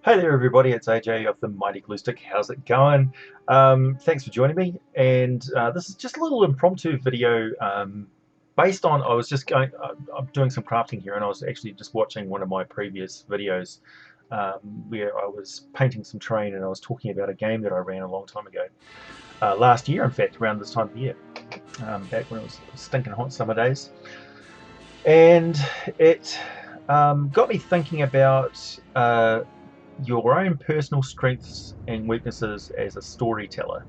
Hey there, everybody. It's AJ of the Mighty Glue Stick. How's it going? Thanks for joining me. And this is just a little impromptu video based on I was just going. I'm doing some crafting here, and I was actually just watching one of my previous videos where I was painting some terrain, and I was talking about a game that I ran a long time ago, last year, in fact, around this time of year, back when it was stinking hot summer days, and it got me thinking about. Your own personal strengths and weaknesses as a storyteller.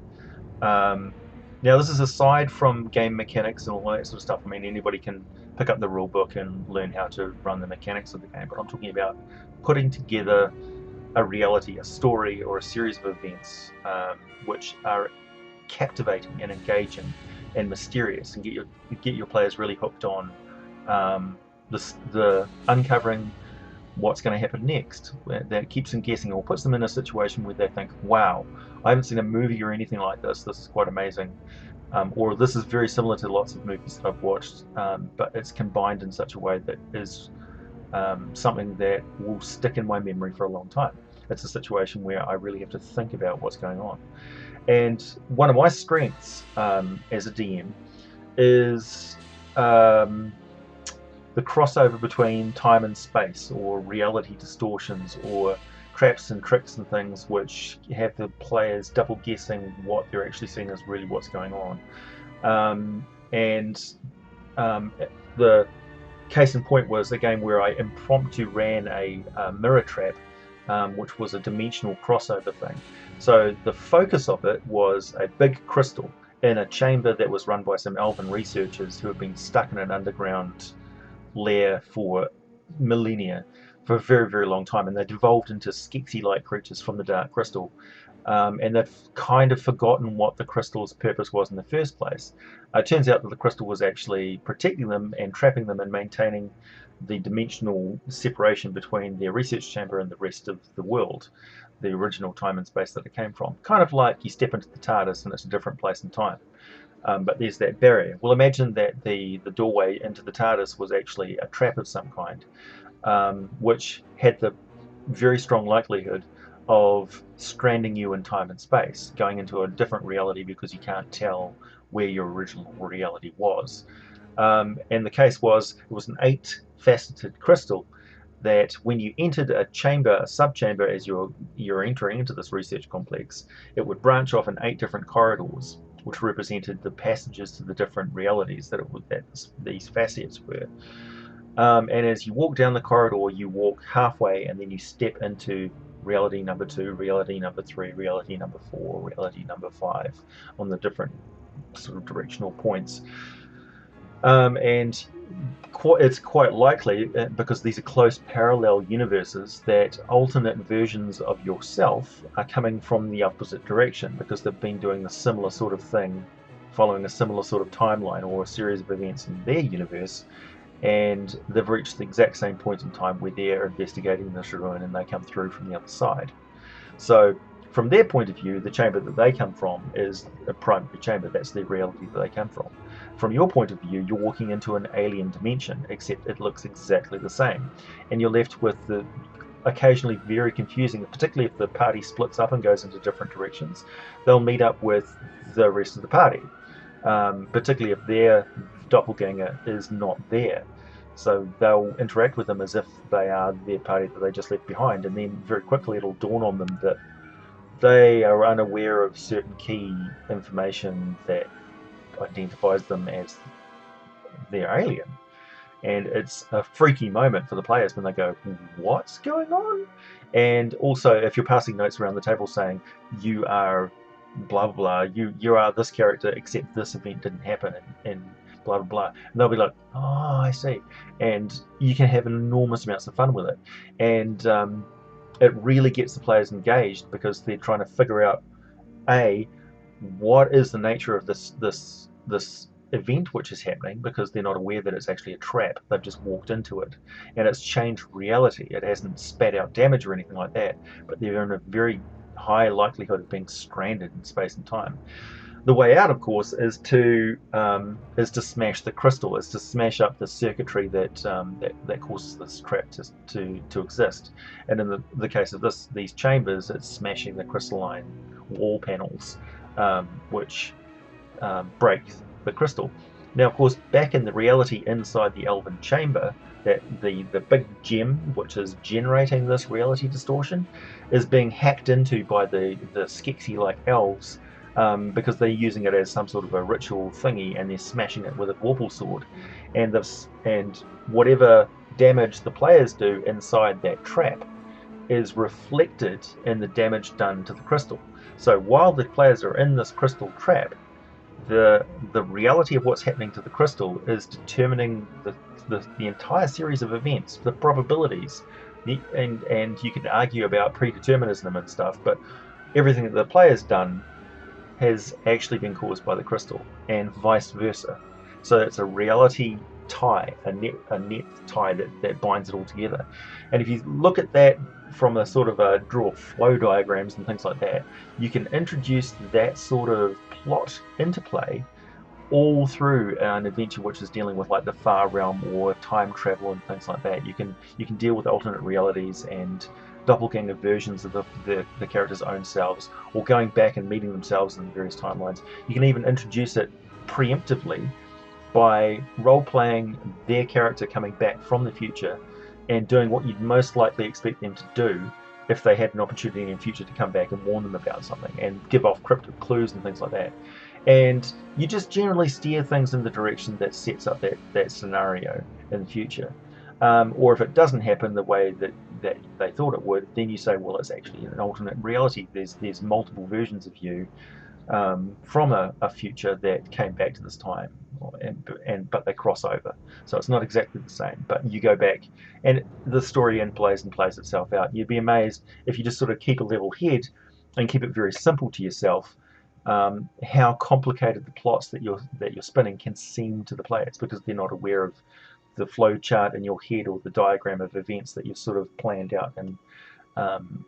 Um, Now, this is aside from game mechanics and all that sort of stuff. I mean, anybody can pick up the rule book and learn how to run the mechanics of the game, but I'm talking about putting together a reality, a story, or a series of events which are captivating and engaging and mysterious, and get your players really hooked on the uncovering what's going to happen next. That keeps them guessing or puts them in a situation where they think, wow, I haven't seen a movie or anything like this. This is quite amazing. Or this is very similar to lots of movies that I've watched, but it's combined in such a way that is something that will stick in my memory for a long time. It's a situation where I really have to think about what's going on. And one of my strengths as a DM is the crossover between time and space, or reality distortions, or traps and tricks and things which have the players double guessing what they're actually seeing as really what's going on. And the case in point was a game where I impromptu ran a mirror trap, which was a dimensional crossover thing. So the focus of it was a big crystal in a chamber that was run by some elven researchers who have been stuck in an underground lair for millennia, for a very, very long time, and they devolved into Skeksis-like creatures from the Dark Crystal. And they've kind of forgotten what the crystal's purpose was in the first place. It turns out that the crystal was actually protecting them and trapping them and maintaining the dimensional separation between their research chamber and the rest of the world, the original time and space that it came from. Kind of like you step into the TARDIS and it's a different place and time. But there's that barrier. Well, imagine that the doorway into the TARDIS was actually a trap of some kind, which had the very strong likelihood of stranding you in time and space, going into a different reality because you can't tell where your original reality was. And the case was, it was an 8-faceted crystal that when you entered a chamber, a sub-chamber, as you're entering into this research complex, it would branch off in 8 different corridors, which represented the passages to the different realities that these facets were. And as you walk down the corridor, you walk halfway, and then you step into reality number 2, reality number 3, reality number 4, reality number 5, on the different sort of directional points. And it's quite likely, because these are close parallel universes, that alternate versions of yourself are coming from the opposite direction, because they've been doing a similar sort of thing, following a similar sort of timeline or a series of events in their universe, and they've reached the exact same point in time where they're investigating this ruin and they come through from the other side. So from their point of view, the chamber that they come from is a primary chamber. That's the reality that they come from. From your point of view, you're walking into an alien dimension, except it looks exactly the same. And you're left with the occasionally very confusing, particularly if the party splits up and goes into different directions. They'll meet up with the rest of the party, particularly if their doppelganger is not there. So they'll interact with them as if they are their party that they just left behind, and then very quickly it'll dawn on them that they are unaware of certain key information that identifies them as their alien. And it's a freaky moment for the players when they go, what's going on? And also, if you're passing notes around the table saying, you are blah blah blah, you are this character, except this event didn't happen, and blah blah blah, and they'll be like, oh, I see. And you can have enormous amounts of fun with it. And it really gets the players engaged, because they're trying to figure out, what is the nature of this event which is happening, because they're not aware that it's actually a trap. They've just walked into it, and it's changed reality. It hasn't spat out damage or anything like that, but they're in a very high likelihood of being stranded in space and time. The way out, of course, is to smash the crystal, is to smash up the circuitry that causes this trap to exist. And in the case of these chambers, it's smashing the crystalline wall panels, which break the crystal. Now, of course, back in the reality inside the Elven chamber, that the big gem which is generating this reality distortion is being hacked into by the Skeksis-like elves, because they're using it as some sort of a ritual thingy, and they're smashing it with a vorpal sword, and whatever damage the players do inside that trap is reflected in the damage done to the crystal. So while the players are in this crystal trap, the reality of what's happening to the crystal is determining the entire series of events, the probabilities, and you can argue about predeterminism and stuff, but everything that the player's done has actually been caused by the crystal, and vice versa. So it's a reality tie, a net tie that binds it all together. And if you look at that from a sort of a draw flow diagrams and things like that, you can introduce that sort of plot interplay all through an adventure which is dealing with like the far realm or time travel and things like that. You can deal with alternate realities and doppelganger versions of the character's own selves, or going back and meeting themselves in various timelines. You can even introduce it preemptively by role-playing their character coming back from the future and doing what you'd most likely expect them to do if they had an opportunity in future to come back and warn them about something and give off cryptic clues and things like that. And you just generally steer things in the direction that sets up that scenario in the future. Or if it doesn't happen the way that they thought it would, then you say, well, it's actually an alternate reality. There's multiple versions of you, from a future that came back to this time, but they cross over. So it's not exactly the same, but you go back and the story plays itself out. You'd be amazed if you just sort of keep a level head and keep it very simple to yourself, how complicated the plots that you're spinning can seem to the players, because they're not aware of the flow chart in your head or the diagram of events that you've sort of planned out, and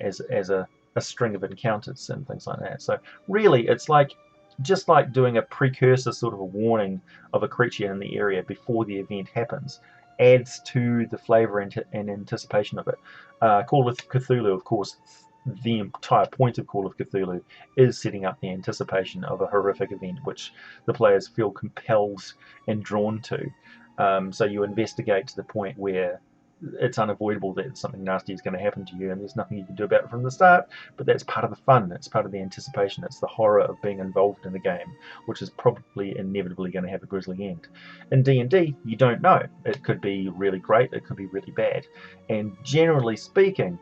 as a string of encounters and things like that. So really, it's like just like doing a precursor, sort of a warning of a creature in the area before the event happens, adds to the flavor and anticipation of it. Call of Cthulhu, of course, the entire point of Call of Cthulhu is setting up the anticipation of a horrific event which the players feel compelled and drawn to. So you investigate to the point where it's unavoidable that something nasty is going to happen to you, and there's nothing you can do about it from the start, but that's part of the fun, it's part of the anticipation, it's the horror of being involved in the game, which is probably inevitably going to have a grisly end. In D&D, you don't know. It could be really great, it could be really bad, and generally speaking,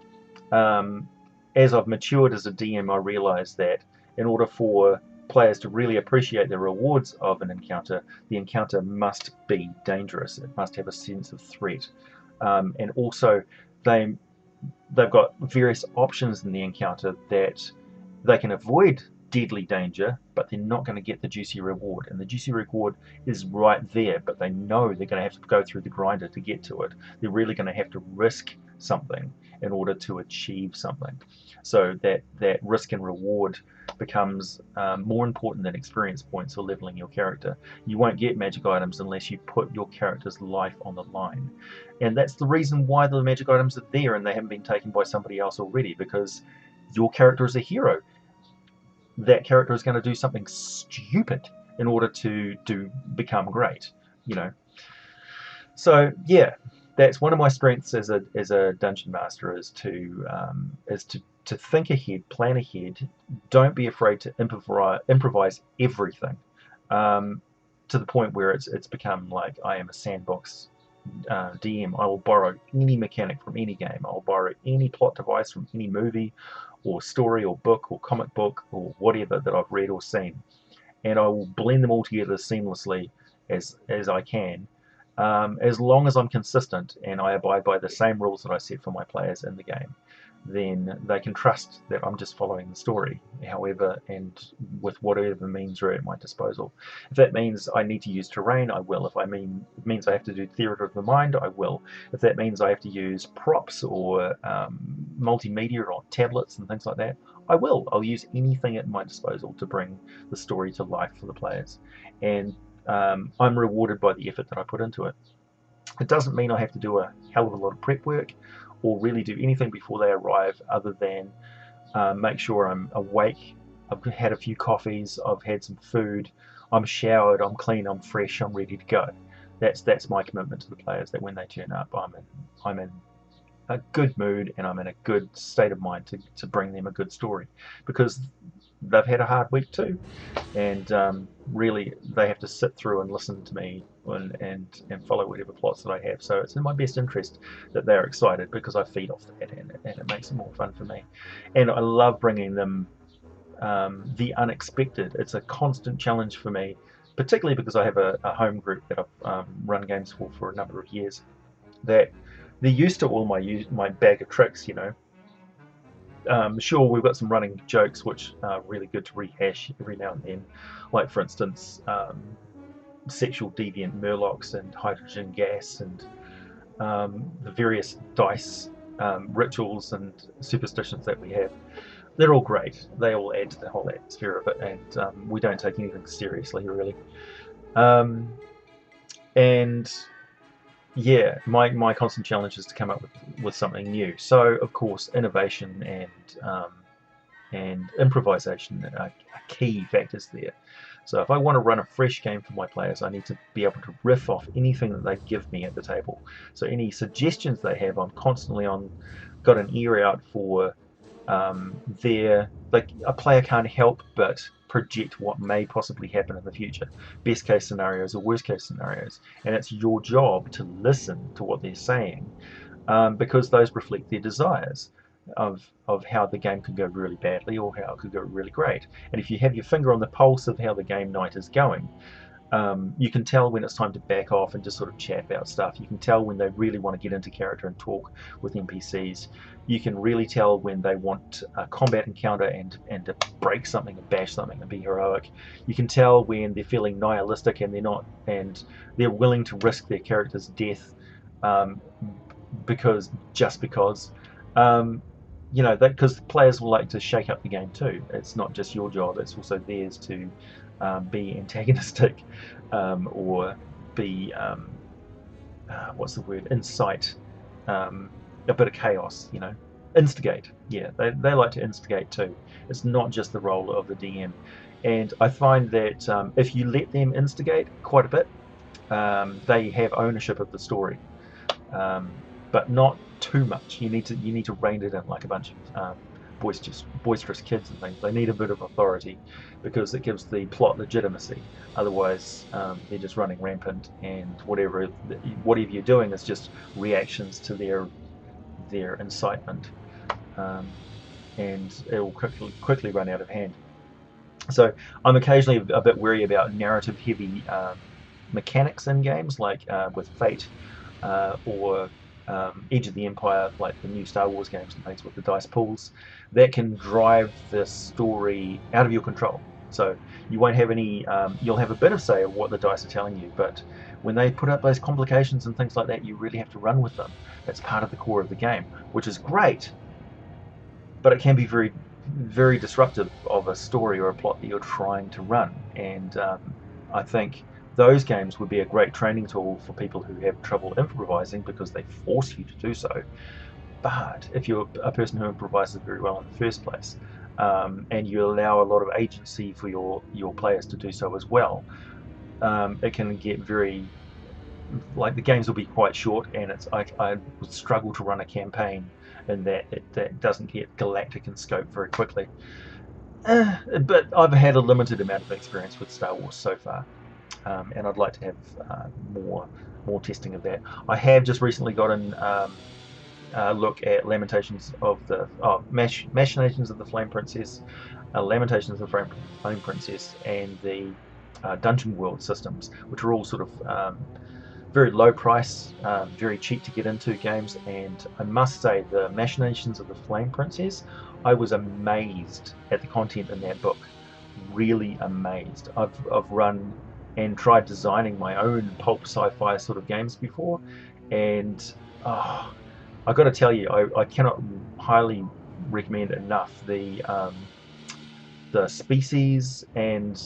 as I've matured as a DM, I realise that in order for players to really appreciate the rewards of an encounter, the encounter must be dangerous. It must have a sense of threat. And also, they've got various options in the encounter that they can avoid deadly danger, but they're not going to get the juicy reward. And the juicy reward is right there, but they know they're going to have to go through the grinder to get to it. They're really going to have to risk something in order to achieve something. So that risk and reward becomes more important than experience points or leveling your character. You won't get magic items unless you put your character's life on the line. And that's the reason why the magic items are there and they haven't been taken by somebody else already, because your character is a hero. That character is going to do something stupid in order to become great, you know. So yeah, that's one of my strengths as a dungeon master, is to think ahead, plan ahead. Don't be afraid to improvise everything, to the point where it's become like I am a sandbox DM. I will borrow any mechanic from any game. I will borrow any plot device from any movie or story or book or comic book or whatever that I've read or seen, and I will blend them all together seamlessly as I can, as long as I'm consistent and I abide by the same rules that I set for my players in the game. Then they can trust that I'm just following the story, however, and with whatever means are at my disposal. If that means I need to use terrain, I will. If it means I have to do theatre of the mind, I will. If that means I have to use props or multimedia on tablets and things like that, I will. I'll use anything at my disposal to bring the story to life for the players, and I'm rewarded by the effort that I put into it. It doesn't mean I have to do a hell of a lot of prep work or really do anything before they arrive, other than make sure I'm awake, I've had a few coffees, I've had some food, I'm showered, I'm clean, I'm fresh, I'm ready to go. That's my commitment to the players, that when they turn up, I'm in a good mood and I'm in a good state of mind to bring them a good story, because they've had a hard week too, and really they have to sit through and listen to me and follow whatever plots that I have. So it's in my best interest that they're excited, because I feed off that, and it makes it more fun for me. And I love bringing them the unexpected. It's a constant challenge for me, particularly because I have a home group that I've run games for a number of years, that they're used to all my bag of tricks, you know. Sure, we've got some running jokes which are really good to rehash every now and then, like for instance, sexual deviant murlocs and hydrogen gas, and the various dice rituals and superstitions that we have. They're all great. They all add to the whole atmosphere of it, and we don't take anything seriously, really. Um, and yeah, my constant challenge is to come up with something new. So of course, innovation and improvisation are key factors there. So if I want to run a fresh game for my players, I need to be able to riff off anything that they give me at the table. So any suggestions they have, I'm constantly got an ear out for their, like, a player can't help but project what may possibly happen in the future, best case scenarios or worst case scenarios, and it's your job to listen to what they're saying, because those reflect their desires of how the game could go really badly or how it could go really great. And if you have your finger on the pulse of how the game night is going, you can tell when it's time to back off and just sort of chat about stuff. You can tell when they really want to get into character and talk with NPCs. You can really tell when they want a combat encounter and to break something and bash something and be heroic. You can tell when they're feeling nihilistic and they're willing to risk their character's death, because you know, because players will like to shake up the game too. It's not just your job; it's also theirs to be antagonistic, or be what's the word? Incite a bit of chaos. You know, instigate. Yeah, they like to instigate too. It's not just the role of the DM. And I find that if you let them instigate quite a bit, they have ownership of the story. But not too much. You need to rein it in, like a bunch of boisterous kids and things. They need a bit of authority, because it gives the plot legitimacy. Otherwise, they're just running rampant, and whatever you're doing is just reactions to their incitement, and it will quickly run out of hand. So I'm occasionally a bit wary about narrative-heavy mechanics in games, like with Fate, or Edge of the Empire, like the new Star Wars games and things with the dice pools, that can drive the story out of your control. So you won't have any, you'll have a bit of say of what the dice are telling you, but when they put up those complications and things like that, you really have to run with them. That's part of the core of the game, which is great, but it can be very, very disruptive of a story or a plot that you're trying to run. And I think those games would be a great training tool for people who have trouble improvising, because they force you to do so. But if you're a person who improvises very well in the first place, and you allow a lot of agency for your players to do so as well, it can get very, like, the games will be quite short, and I would struggle to run a campaign in that doesn't get galactic in scope very quickly. But I've had a limited amount of experience with Star Wars so far. And I'd like to have more testing of that. I have just recently gotten a look at Lamentations of the Machinations of the Flame Princess, Lamentations of the Flame Princess, and the Dungeon World systems, which are all sort of very low price, very cheap to get into games. And I must say, the Machinations of the Flame Princess, I was amazed at the content in that book. Really amazed. I've run and tried designing my own pulp sci-fi sort of games before, and I got to tell you, I cannot highly recommend enough the species and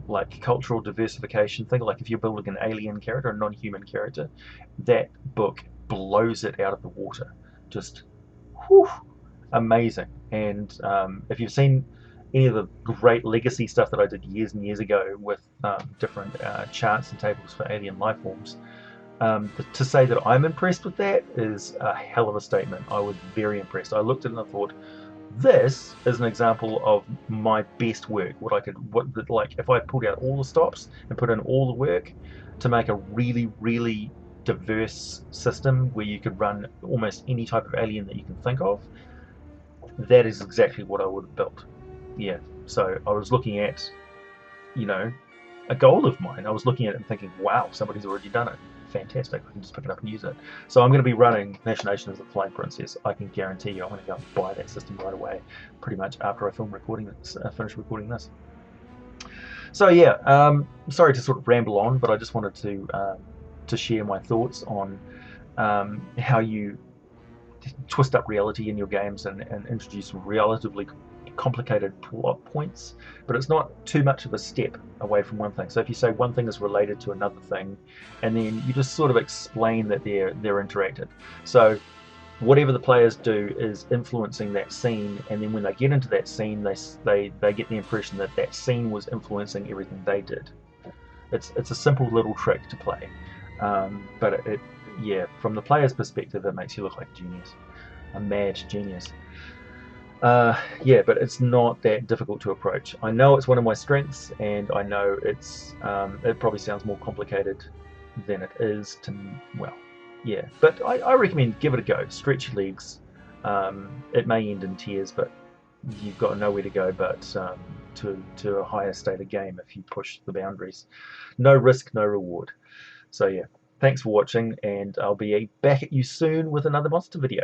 like cultural diversification thing. Like if you're building an alien character, a non-human character, that book blows it out of the water. Just whew, amazing. And if you've seen any of the great legacy stuff that I did years and years ago with different charts and tables for alien life forms, to say that I'm impressed with that is a hell of a statement. I was very impressed. I looked at it and I thought, this is an example of my best work. Like if I pulled out all the stops and put in all the work to make a really, really diverse system where you could run almost any type of alien that you can think of, that is exactly what I would have built. Yeah. So I was looking at, you know, a goal of mine. I was looking at it and thinking, wow, somebody's already done it. Fantastic. I can just pick it up and use it. So I'm going to be running Nation as the Flying Princess. I can guarantee you I'm going to go and buy that system right away, pretty much after I finish recording this. So yeah, sorry to sort of ramble on, but I just wanted to share my thoughts on how you twist up reality in your games and introduce relatively complicated plot points, but it's not too much of a step away from one thing. So if you say one thing is related to another thing, and then you just sort of explain that they're interacted. So whatever the players do is influencing that scene, and then when they get into that scene, they get the impression that that scene was influencing everything they did. It's a simple little trick to play, but yeah, from the player's perspective, it makes you look like a genius, a mad genius. Yeah, but it's not that difficult to approach. I know it's one of my strengths, and I know it probably sounds more complicated than it is to, well, yeah. But I recommend give it a go. Stretch your legs. It may end in tears, but you've got nowhere to go but to a higher state of game if you push the boundaries. No risk, no reward. So yeah, thanks for watching, and I'll be back at you soon with another monster video.